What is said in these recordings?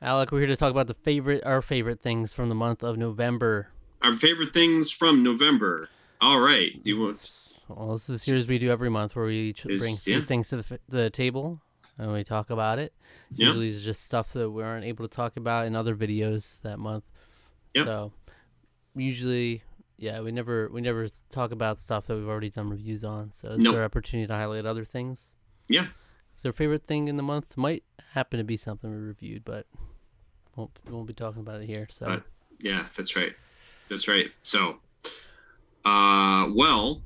Alec, we're here to talk about our favorite things from the month of November. Our favorite things from November. All right. Do you want This is here as we do every month, where we each bring is three yeah. things to the table and we talk about it. Yeah. Usually, it's just stuff that we aren't able to talk about in other videos that month. Yep. So, usually, we never talk about stuff that we've already done reviews on. So it's Nope. our opportunity to highlight other things. Yeah. So, our favorite thing in the month might happen to be something we reviewed, but we won't be talking about it here. So, Yeah, that's right. That's right. So, well,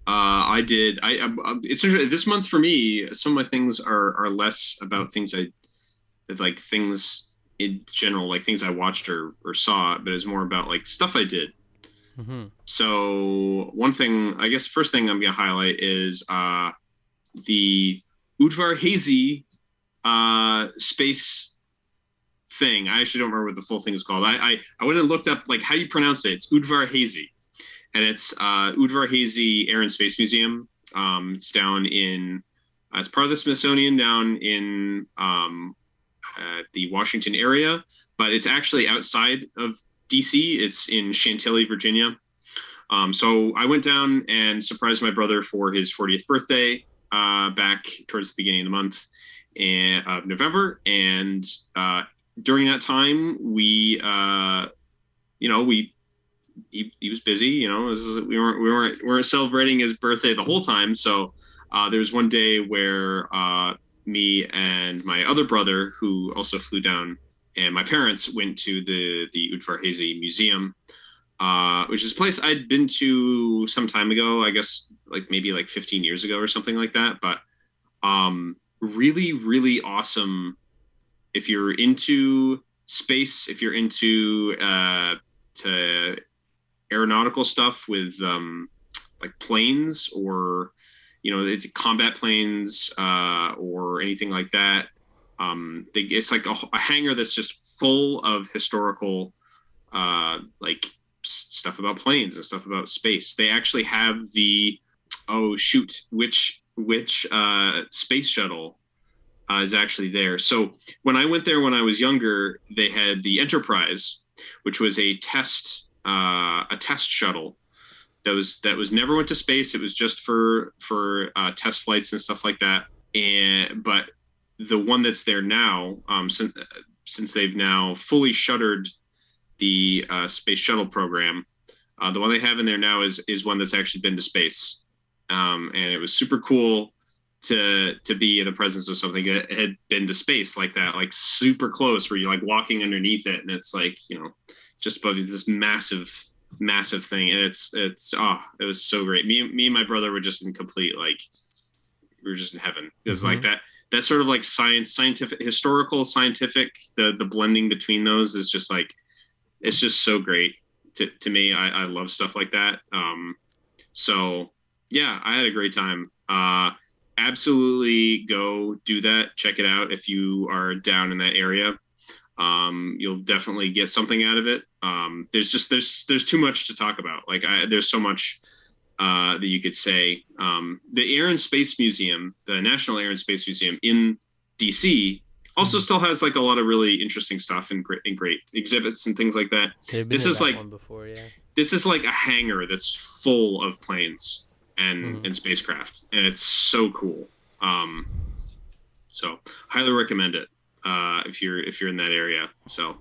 I did. It's this month for me. Some of my things are less about things like things in general, like things I watched or saw, but it's more about like stuff I did. mm-hmm. So one thing, I guess, first thing I'm gonna highlight is the Udvar-Hazy space thing. I actually don't remember what the full thing is called. I went and looked up like how do you pronounce it. It's Udvar-Hazy, and it's Udvar-Hazy Air and Space Museum. It's down in it's part of the Smithsonian down in the Washington area, but it's actually outside of DC. It's in Chantilly, Virginia. So I went down and surprised my brother for his 40th birthday back towards the beginning of the month of November, and during that time we he was busy. We weren't celebrating his birthday the whole time. So there was one day where me and my other brother, who also flew down, and my parents went to the Udvar-Hazy Museum, which is a place I'd been to some time ago. I guess maybe 15 years ago or something like that. But really, really awesome if you're into space, if you're into to aeronautical stuff with like planes or combat planes or anything like that. It's like a hangar that's just full of historical like stuff about planes and stuff about space. They actually have which space shuttle is actually there. So when I went there when I was younger, they had the Enterprise, which was a test shuttle that was never went to space. It was just for test flights and stuff like that. But the one that's there now, since they've now fully shuttered the space shuttle program, the one they have in there now is one that's actually been to space, and it was super cool to be in the presence of something that had been to space like that, like super close, where you're like walking underneath it, and it's like just above this massive thing, and it was so great. Me and my brother were just in complete we were just in heaven. It was like that sort of like scientific, historical, scientific. The blending between those is just like it's just so great to me. I love stuff like that. So yeah, I had a great time. Absolutely go do that. Check it out if you are down in that area. You'll definitely get something out of it. There's too much to talk about. There's so much that you could say. The Air and Space Museum, the National Air and Space Museum in DC, also still has like a lot of really interesting stuff and great exhibits and things like that. This is like one before, yeah. This is like a hangar that's full of planes and spacecraft, and it's so cool. So highly recommend it if you're in that area. So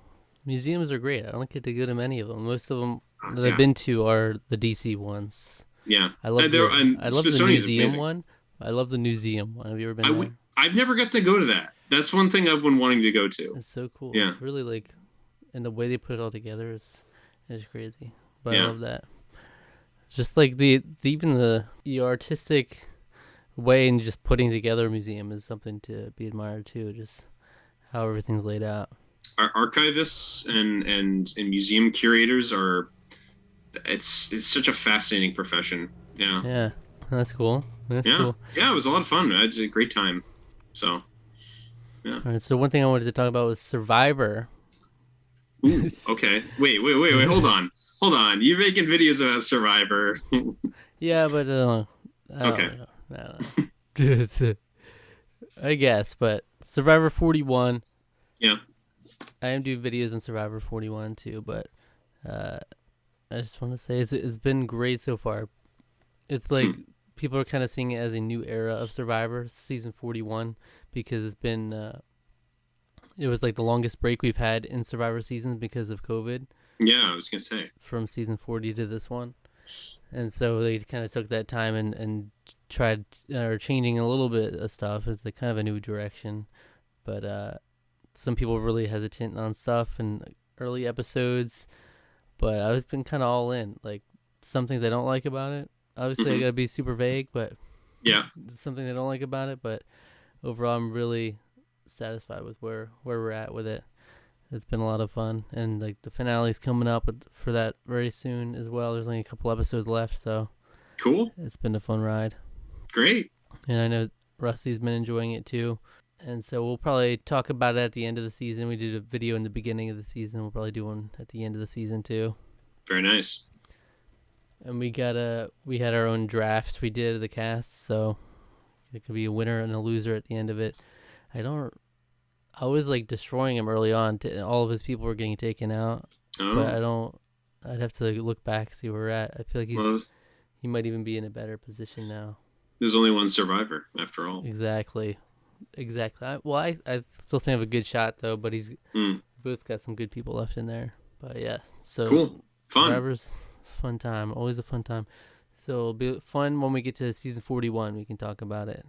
museums are great. I don't get to go to many of them. Most of them that I've been to are the DC ones. Yeah, I love the museum one. I love the museum one. Have you ever been there? I've never got to go to that. That's one thing I've been wanting to go to. It's so cool. Yeah. It's really and the way they put it all together is crazy. But I love that. Just like even the artistic way in just putting together a museum is something to be admired too. Just how everything's laid out. Our archivists and museum curators it's such a fascinating profession. Yeah. Yeah, that's cool. Cool. Yeah, it was a lot of fun. I had a great time. So, yeah. All right. So one thing I wanted to talk about was Survivor. Ooh, okay. Wait. Hold on. You're making videos about Survivor. Yeah, but okay. I guess, but Survivor 41. Yeah. I am doing videos on Survivor 41 too, but I just want to say it's been great so far. It's like people are kind of seeing it as a new era of Survivor season 41 because it's been it was like the longest break we've had in Survivor seasons because of COVID. Yeah, I was gonna say from season 40 to this one, and so they kind of took that time and tried or changing a little bit of stuff. It's like kind of a new direction, but some people were really hesitant on stuff in early episodes, but I've been kind of all in. Like some things I don't like about it. Obviously, I gotta be super vague, but yeah, something I don't like about it. But overall, I'm really satisfied with where we're at with it. It's been a lot of fun, and like the finale's coming up for that very soon as well. There's only a couple episodes left, so cool. It's been a fun ride. Great. And I know Rusty's been enjoying it too, and so we'll probably talk about it at the end of the season. We did a video in the beginning of the season. We'll probably do one at the end of the season too. Very nice. And we had our own draft we did of the cast, so it could be a winner and a loser at the end of it. I was like destroying him early on. All of his people were getting taken out, but I'd have to look back, see where we're at. I feel like he might even be in a better position now. There's only one survivor after all. Exactly. I still think I have a good shot though, but he's both got some good people left in there. But yeah, so cool, fun. Survivor's fun time, always a fun time. So it'll be fun when we get to season 41. We can talk about it.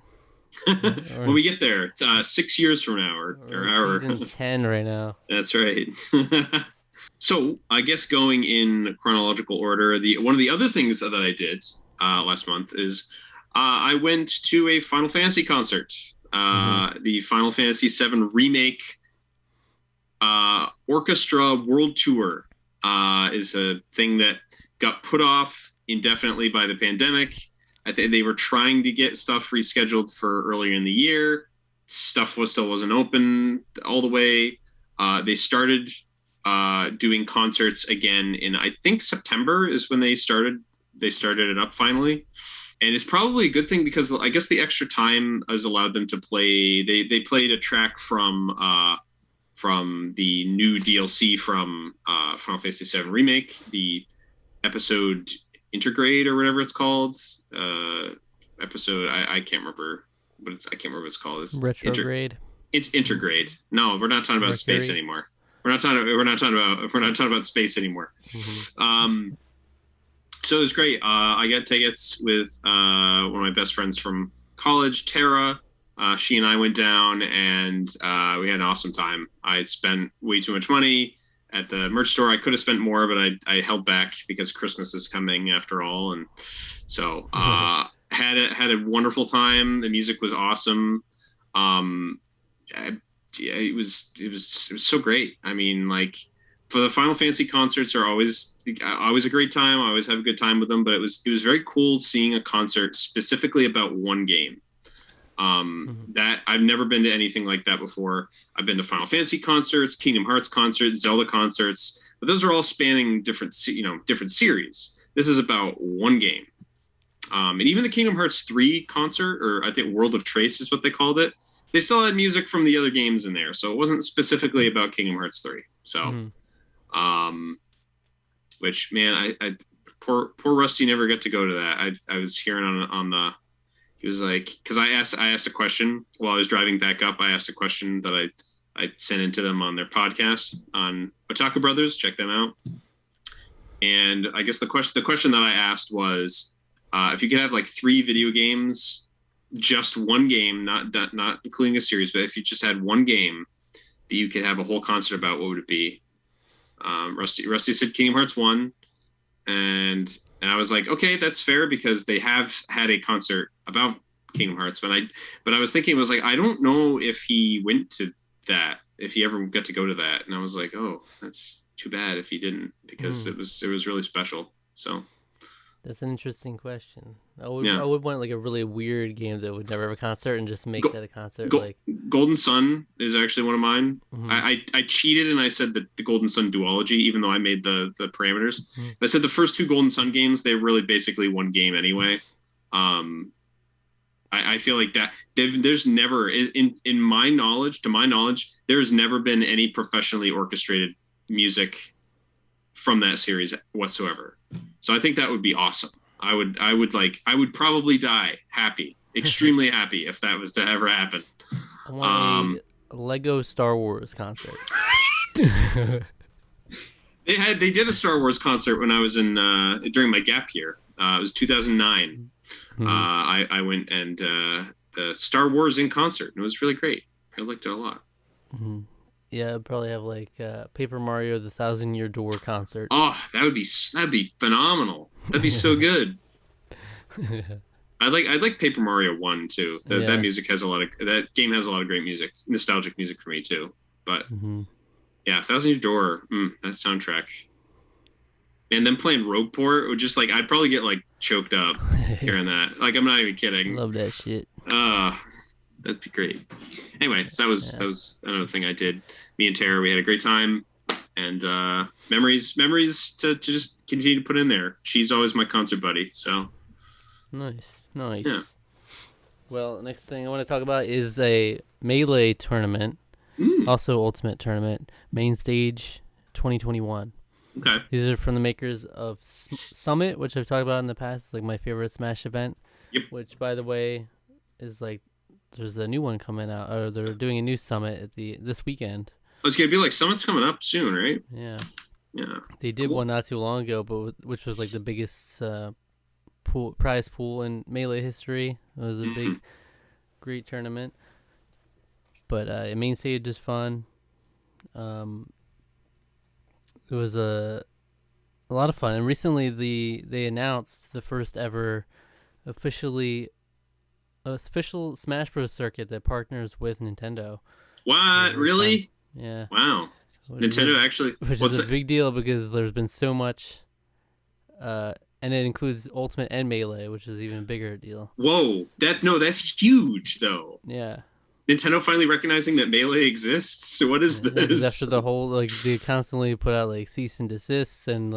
When we get there, it's 6 years from now, or season 10 right now. That's right. So I guess going in chronological order, one of the other things that I did last month is I went to a Final Fantasy concert. The Final Fantasy VII Remake Orchestra World Tour is a thing that got put off indefinitely by the pandemic. I think they were trying to get stuff rescheduled for earlier in the year. Stuff still wasn't open all the way. They started doing concerts again in, I think, September is when they started it up finally. And it's probably a good thing because I guess the extra time has allowed them to play. They played a track from the new DLC from Final Fantasy VII Remake, the episode Intergrade or whatever it's called. Episode I can't remember what it's called. It's Retrograde. It's Intergrade. No, we're not talking about Mercury. Space anymore. We're not talking about space anymore. So it was great. I got tickets with one of my best friends from college, Tara. She and I went down, and we had an awesome time. I spent way too much money at the merch store. I could have spent more, but I held back because Christmas is coming after all, and so had a wonderful time. The music was awesome. It was so great. I mean, like, for the Final Fantasy concerts are always a great time. I always have a good time with them, but it was very cool seeing a concert specifically about one game. That I've never been to anything like that before. I've been to Final Fantasy concerts, Kingdom Hearts concerts, Zelda concerts, but those are all spanning different series. This is about one game. And even the Kingdom Hearts 3 concert, or I think World of Trace is what they called it, they still had music from the other games in there. So it wasn't specifically about Kingdom Hearts 3. So, which, man, I poor Rusty never got to go to that. I was hearing on the, he was like, because I asked a question while I was driving back up. I asked a question that I sent into them on their podcast on Otaku Brothers. Check them out. And I guess the question that I asked was, if you could have like 3 video games, just one game, not including a series, but if you just had one game that you could have a whole concert about, what would it be? Rusty said Kingdom Hearts 1, and I was like, okay, that's fair because they have had a concert about Kingdom Hearts. But I was thinking, I was like, I don't know if he went to that, if he ever got to go to that. And I was like, oh, that's too bad if he didn't, because it was really special. So that's an interesting question. I would want like a really weird game that would never have a concert and just make that a concert. Like Golden Sun is actually one of mine. I cheated and I said the Golden Sun duology, even though I made the parameters. I said the first 2 Golden Sun games, they're really basically one game anyway. I feel like that there's never in my knowledge, to my knowledge, there's never been any professionally orchestrated music from that series whatsoever. So I think that would be awesome. I would probably die happy, extremely happy if that was to ever happen. I want a Lego Star Wars concert. They did a Star Wars concert when I was in during my gap year. It was 2009. Mm-hmm. I went and the Star Wars in concert, and it was really great. I liked it a lot. Mm-hmm. Yeah, I'd probably have like Paper Mario: The Thousand-Year Door concert. Oh, that'd be phenomenal. That'd be so good. I'd like Paper Mario 1 too. That music has that game has a lot of great music, nostalgic music for me too. But yeah, Thousand Year Door, that soundtrack. And then playing Rogueport would just I'd probably get choked up hearing that. I'm not even kidding. Love that shit. That'd be great. Anyway, so that was another thing I did. Me and Tara, we had a great time, and memories to just continue to put in there. She's always my concert buddy. So nice. Yeah. Well, next thing I want to talk about is a Melee tournament, also Ultimate Tournament, Mainstage 2021. Okay. These are from the makers of Summit, which I've talked about in the past. It's my favorite Smash event. Yep. Which, by the way, is there's a new one coming out, or they're doing a new Summit at this weekend. Oh, it's gonna be Summit's coming up soon, right? Yeah. Yeah. They did one not too long ago, but which was the biggest prize pool in Melee history. It was a big, great tournament. But main stage is fun. It was a lot of fun, and recently they announced the first ever official Smash Bros. Circuit that partners with Nintendo. What? Really? Fun. Yeah. Wow. Nintendo actually. Which is a big deal because there's been so much, and it includes Ultimate and Melee, which is even a bigger deal. Whoa! That's huge though. Yeah. Nintendo finally recognizing that Melee exists. What is this? After the whole they constantly put out cease and desists, and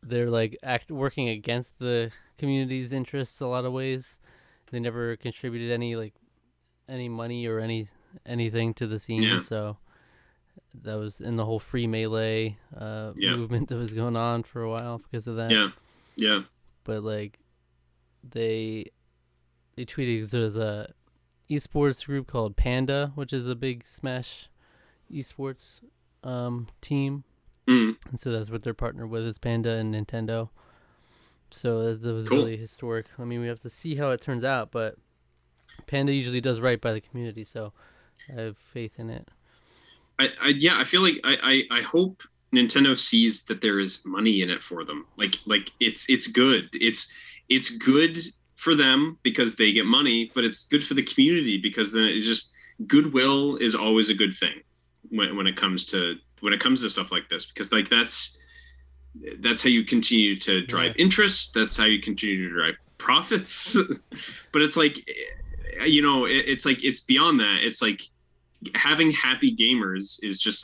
they're working against the community's interests a lot of ways. They never contributed any money or anything to the scene. Yeah. So that was in the whole free Melee movement that was going on for a while because of that. Yeah. But they tweeted there's a esports group called Panda, which is a big Smash esports team, and so that's what they're partnered with, is Panda and Nintendo. So that was cool. Really historic. I mean, we have to see how it turns out, but Panda usually does right by the community, so I have faith in it. I feel I hope Nintendo sees that there is money in it for them. It's good. It's good for them because they get money, but it's good for the community because then it just goodwill is always a good thing when it comes to stuff like this, because that's how you continue to drive interest. That's how you continue to drive profits. But it's it's beyond that. It's having happy gamers is just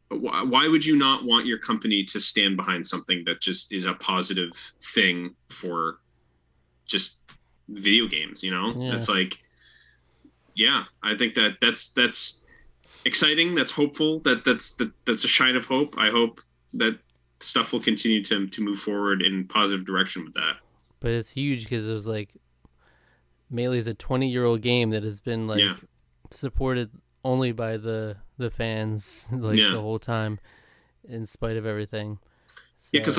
why would you not want your company to stand behind something that just is a positive thing for just video games, It's I think that's exciting. That's hopeful. That's a shine of hope. I hope that stuff will continue to move forward in positive direction with that. But it's huge because it was Melee is a 20-year-old game that has been supported only by the fans the whole time, in spite of everything. So. Yeah, because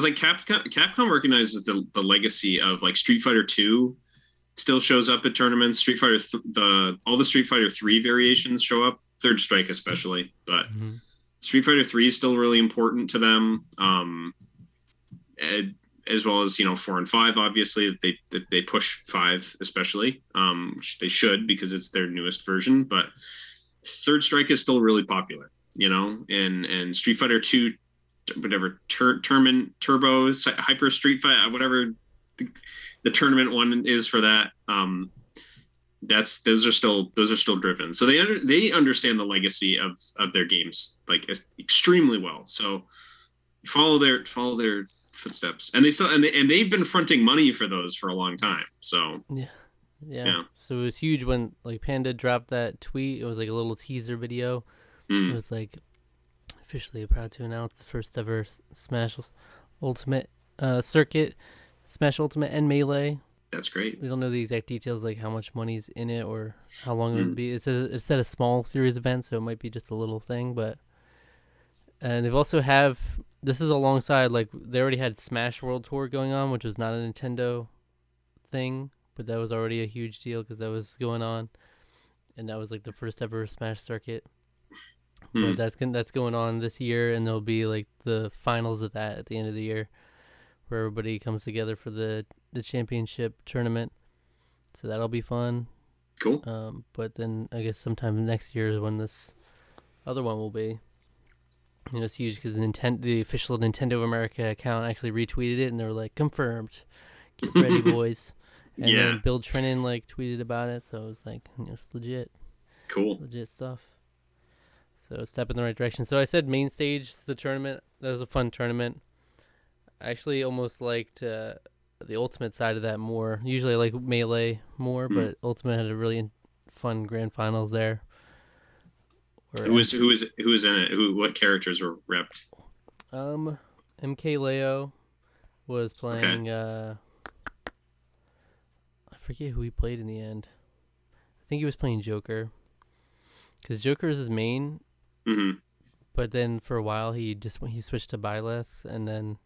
Capcom recognizes the legacy of Street Fighter 2 still shows up at tournaments. Street Fighter all the Street Fighter 3 variations show up, Third Strike especially, but Street Fighter 3 is still really important to them. As well as 4 and 5, obviously they push 5 especially, which they should because it's their newest version. But Third Strike is still really popular, and Street Fighter 2. Whatever tournament Turbo Hyper Street Fight, whatever the tournament one is for that, those are still driven. So they understand the legacy of their games extremely well. So follow their footsteps, and they've been fronting money for those for a long time. So yeah. So it was huge when like Panda dropped that tweet. It was like a little teaser video. It was like officially proud to announce the first ever Smash Ultimate circuit, Smash Ultimate and Melee. That's great. We don't know the exact details, like how much money's in it or how long it would be. It said a small series event, so it might be just a little thing. And they've also this is alongside, like, they already had Smash World Tour going on, which was not a Nintendo thing, but that was already a huge deal because that was going on, and that was like the first ever Smash circuit. But that's going on this year, and there'll be like the finals of that at the end of the year, where everybody comes together for the championship tournament. So that'll be fun. Cool. But then I guess sometime next year is when this other one will be. You know, it's huge because the official Nintendo of America account actually retweeted it, and they were like, confirmed. Get ready, boys. And then Bill Trennan like tweeted about it, so it was like, it's legit. Cool. Legit stuff. So a step in the right direction. So I said Mainstage, the tournament. That was a fun tournament. I actually almost liked the Ultimate side of that more. Usually I like Melee more, but Ultimate had a really fun grand finals there. Who was in it? What characters were repped? MK Leo was playing. I forget who he played in the end. I think he was playing Joker, because Joker is his main. But then for a while he switched to Byleth, and then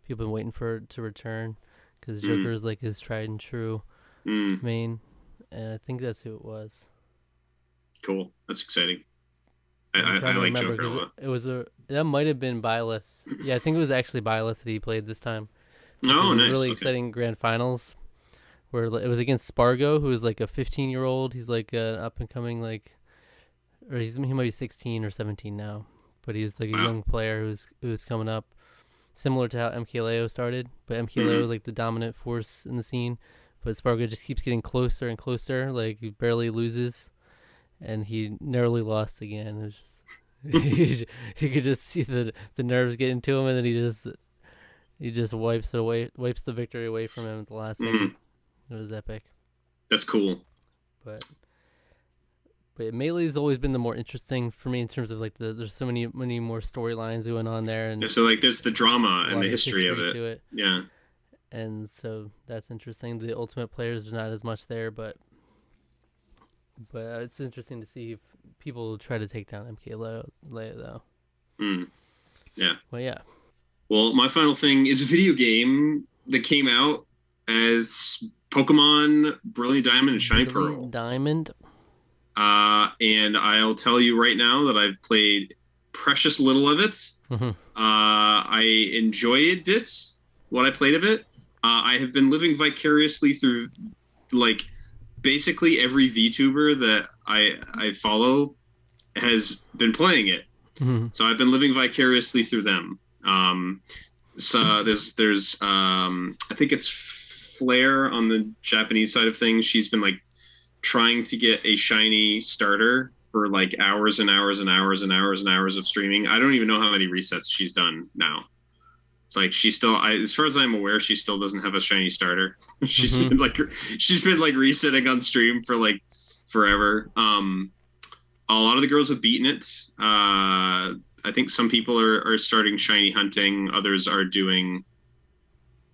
people have been waiting for it to return because Joker is like his tried and true main, and I think that's who it was. Cool, that's exciting. I like Joker a lot. That might have been Byleth. Yeah, I think it was actually Byleth that he played this time. Oh, nice. Really exciting grand finals where it was against Spargo, who is like a 15-year-old. He's like an up and coming, like, or he might be 16 or 17 now, but he's like a young player who's coming up, similar to how MKLeo started. But MKLeo is like the dominant force in the scene, but Spargo just keeps getting closer and closer. Like, he barely loses. And he narrowly lost again. It was just he could just see the nerves getting to him, and then he just wipes the victory away from him at the last second. It was epic. That's cool. But Melee's always been the more interesting for me in terms of like there's so many more storylines going on there, and so like there's the drama and the history of it. To it. Yeah. And so that's interesting. The Ultimate players, there's not as much there, but it's interesting to see if people try to take down MK Leo though. Yeah. Well, yeah. Well, my final thing is a video game that came out as Pokemon Brilliant Diamond and Shiny Pearl. Diamond. And I'll tell you right now that I've played precious little of it. I enjoyed it, what I played of it. I have been living vicariously through, like, basically every VTuber that I follow has been playing it. So I've been living vicariously through them. So there's I think it's Flair on the Japanese side of things. She's been like trying to get a shiny starter for like hours and hours and hours and hours and hours of streaming. I don't even know how many resets she's done now. It's like she still, as far as I'm aware, she still doesn't have a shiny starter. She's been like resetting on stream for like forever. A lot of the girls have beaten it. I think some people are starting shiny hunting. Others are doing.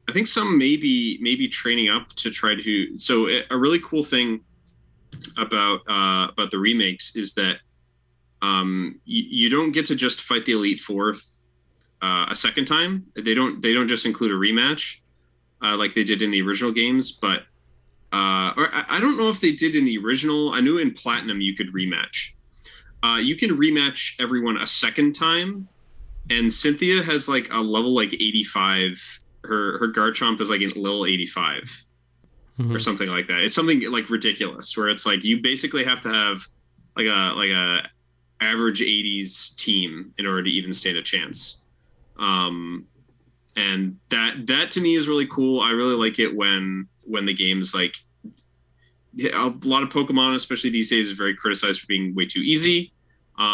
I think some maybe training up to try to. So a really cool thing about the remakes is that you don't get to just fight the Elite Four a second time. They don't just include a rematch like they did in the original games, but or I don't know if they did in the original. I knew in Platinum you could rematch. You can rematch everyone a second time, and Cynthia has like a level like 85. Her Garchomp is like a level 85 or something like that. It's something like ridiculous where it's like you basically have to have like a average 80s team in order to even stand a chance. And that to me is really cool. I really like it when the game's like a lot of Pokemon, especially these days, is very criticized for being way too easy. They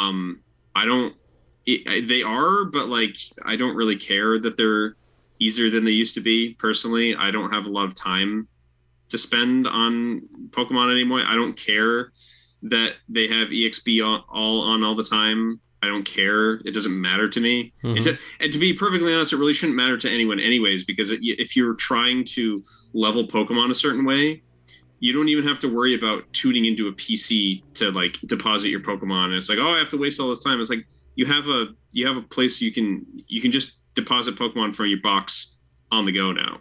are, but like I don't really care that they're easier than they used to be. Personally, I don't have a lot of time to spend on Pokemon anymore. I don't care that they have EXP all on all the time. I don't care. It doesn't matter to me. Mm-hmm. And to be perfectly honest, it really shouldn't matter to anyone anyways, because if you're trying to level Pokemon a certain way, you don't even have to worry about tuning into a PC to like deposit your Pokemon. And it's like, oh, I have to waste all this time. It's like you have a place you can just deposit Pokemon from your box on the go now.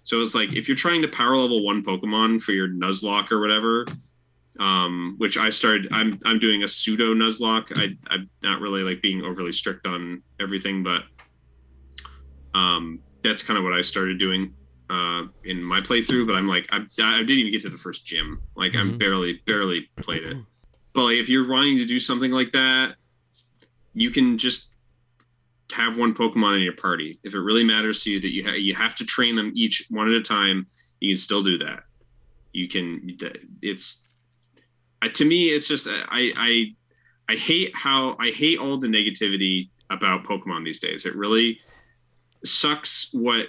So it's like if you're trying to power level one Pokemon for your Nuzlocke or whatever, which I'm doing a pseudo Nuzlocke. I'm not really like being overly strict on everything, but that's kind of what I started doing in my playthrough. But I'm like, I didn't even get to the first gym. Like I'm barely played it. But like, if you're wanting to do something like that, you can just have one Pokemon in your party. If it really matters to you that you have to train them each one at a time, you can still do that. You can. It's to me, it's just I hate all the negativity about Pokemon these days. It really sucks what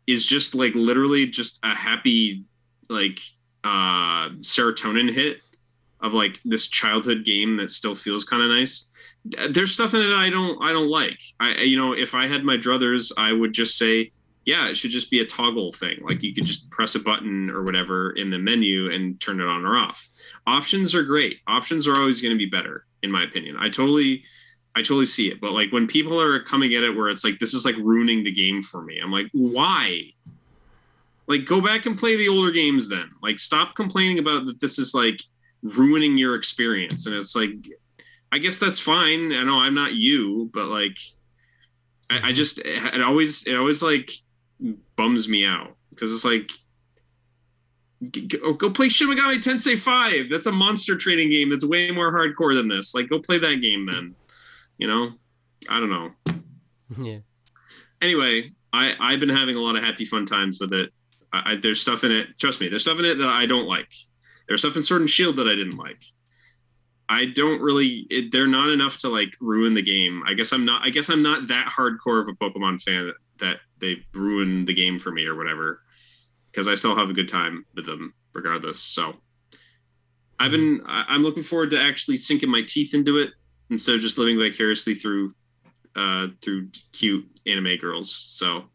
is just like literally just a happy like serotonin hit of like this childhood game that still feels kind of nice. There's stuff in it I don't like. If I had my druthers, I would just say, yeah, it should just be a toggle thing. Like you could just press a button or whatever in the menu and turn it on or off. Options are great. Options are always going to be better, in my opinion. I totally see it. But like when people are coming at it where it's like, this is like ruining the game for me. I'm like, why? Like go back and play the older games then. Like stop complaining about that this is like ruining your experience. And it's like, I guess that's fine. I know I'm not you, but like, it always like bums me out because it's like, go play Shin Megami Tensei 5. That's a monster training game that's way more hardcore than this. Like, go play that game then. I don't know. Yeah. Anyway, I've been having a lot of happy, fun times with it. There's stuff in it. Trust me, there's stuff in it that I don't like. There's stuff in Sword and Shield that I didn't like. I don't really. They're not enough to like ruin the game. I guess I'm not that hardcore of a Pokemon fan that they ruin the game for me or whatever. Because I still have a good time with them regardless. So I'm looking forward to actually sinking my teeth into it instead of just living vicariously through cute anime girls. So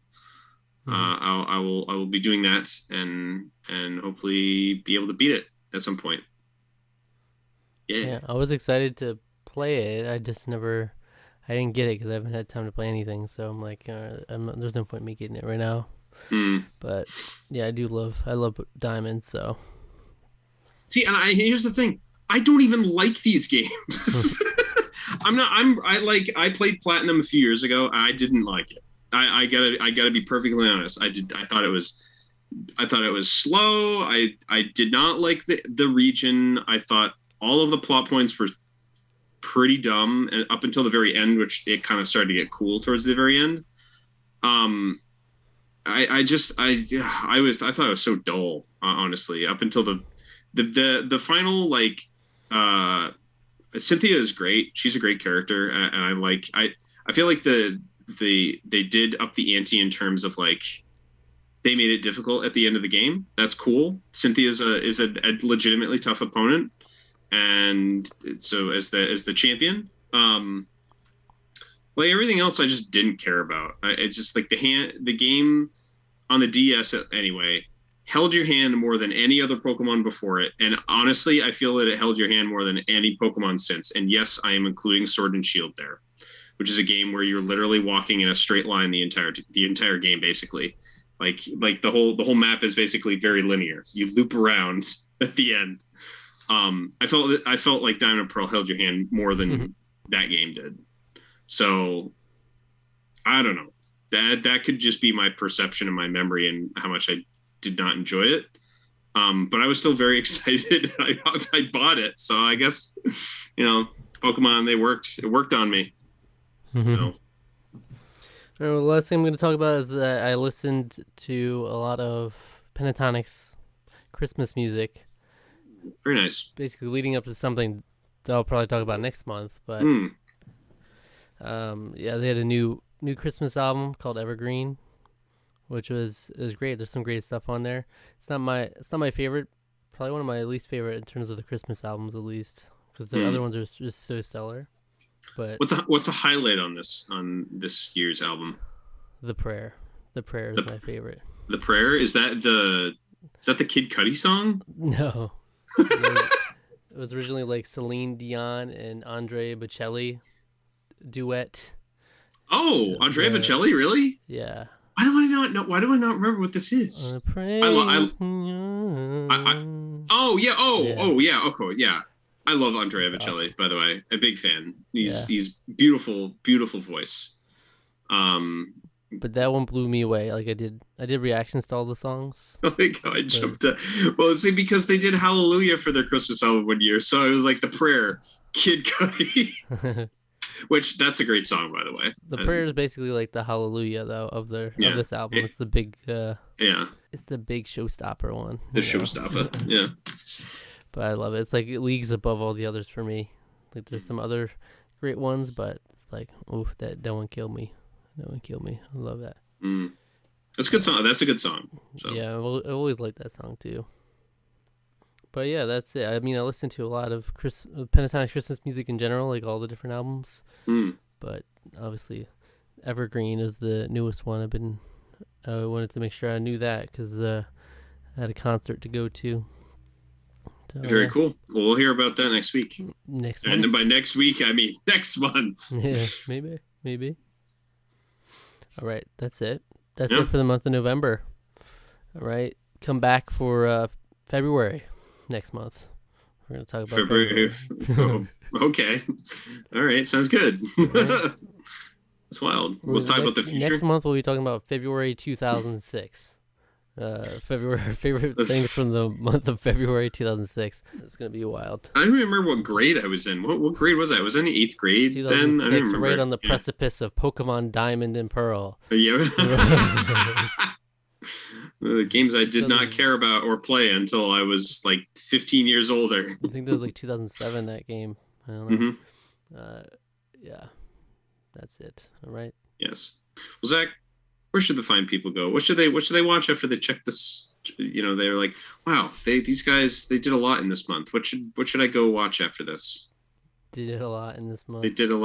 I will be doing that and hopefully be able to beat it at some point. Yeah, I was excited to play it. I didn't get it because I haven't had time to play anything. So I'm like, there's no point in me getting it right now. But yeah, I love Diamond. So see, and here's the thing: I don't even like these games. I played Platinum a few years ago. I didn't like it. I gotta be perfectly honest. I thought it was slow. I did not like the region. I thought all of the plot points were pretty dumb, and up until the very end, which it kind of started to get cool towards the very end. I thought it was so dull, honestly, up until the final, like, Cynthia is great. She's a great character. And I feel like they did up the ante in terms of like, they made it difficult at the end of the game. That's cool. Cynthia is a legitimately tough opponent. And so as the champion, like everything else, I just didn't care about. It's just like the game on the DS anyway held your hand more than any other Pokemon before it. And honestly, I feel that it held your hand more than any Pokemon since. And yes, I am including Sword and Shield there, which is a game where you're literally walking in a straight line the entire game, basically. Like the whole map is basically very linear. You loop around at the end. I felt like Diamond and Pearl held your hand more than that game did. So I don't know. That could just be my perception and my memory and how much I did not enjoy it. But I was still very excited. I bought it. So I guess, Pokemon, it worked on me. So. All right, well, the last thing I'm going to talk about is that I listened to a lot of Pentatonix Christmas music. Very nice. Basically leading up to something that I'll probably talk about next month. But yeah, they had a new Christmas album called Evergreen. which was great. There's some great stuff on there. It's not my favorite. Probably one of my least favorite in terms of the Christmas albums, at least, because the other ones are just so stellar. But what's a highlight on this year's album? The Prayer. The Prayer is my favorite. The Prayer, is that the Kid Cudi song? No. It was originally like Celine Dion and Andre Bocelli duet. Oh, Andrea Bocelli, really? Yeah. Why do I not know? Why do I not remember what this is? Oh yeah. Oh yeah. Okay. Yeah. I love Andrea Bocelli. Awesome. By the way, a big fan. He's beautiful, beautiful voice. But that one blew me away. Like I did reactions to all the songs. Oh my god, I jumped up. Well, see, because they did Hallelujah for their Christmas album one year, so it was like The Prayer, Kid Cudi. Which, that's a great song, by the way. The Prayer is basically like the Hallelujah, though, of this album. It's the big it's the big showstopper one. The showstopper, yeah. But I love it. It's like it leagues above all the others for me. Like there's some other great ones, but it's like, oh, that one killed me. That one killed me. I love that. That's a good song. That's a good song. So. Yeah, I always like that song too. But yeah, that's it. I mean, I listen to a lot of Pentatonix Christmas music in general, like all the different albums. But obviously, Evergreen is the newest one. I wanted to make sure I knew that because I had a concert to go to. So, very cool. Well, we'll hear about that next week. Next month. And by next week, I mean next month. Yeah, maybe. All right, that's it. That's it for the month of November. All right, come back for February next month. We're going to talk about February. Okay. All right, sounds good. Right. It's wild. We'll talk about the future. Next month, we'll be talking about February 2006. February favorite things from the month of February 2006. It's gonna be wild. I don't remember what grade I was in. What grade was I? Was I in 8th grade 2006, then? I don't remember. Right on the precipice of Pokemon Diamond and Pearl. Yeah. The games I did not care about or play until I was like 15 years older. I think that was like 2007. That game. I don't know. Yeah, that's it. All right. Yes. Well, Zach, where should the fine people go? What should they watch after they check this? You know, they're like, wow, these guys, they did a lot in this month. What should I go watch after this? They did a lot in this month. They did a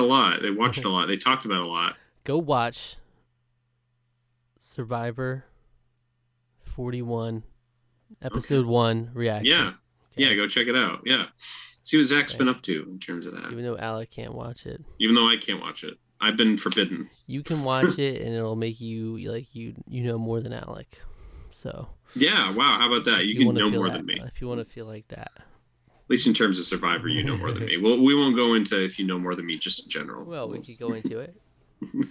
lot. They watched a lot. They talked about a lot. Go watch Survivor 41, episode 1 reaction. Yeah. Okay. Yeah, go check it out. Yeah. See what Zach's been up to in terms of that. Even though Alec can't watch it. Even though I can't watch it. I've been forbidden. You can watch it, and it'll make you like you know more than Alec. So yeah, wow, how about that? You can know more than me. If you want to feel like that, at least in terms of Survivor, you know more than me. Well, we won't go into if you know more than me, just in general. Well, we could go into it.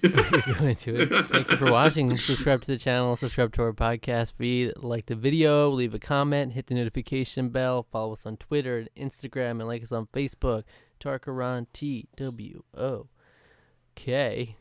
Thank you for watching. Subscribe to the channel. Subscribe to our podcast feed. Like the video. Leave a comment. Hit the notification bell. Follow us on Twitter and Instagram, and like us on Facebook. Tarqaron TWO. Okay.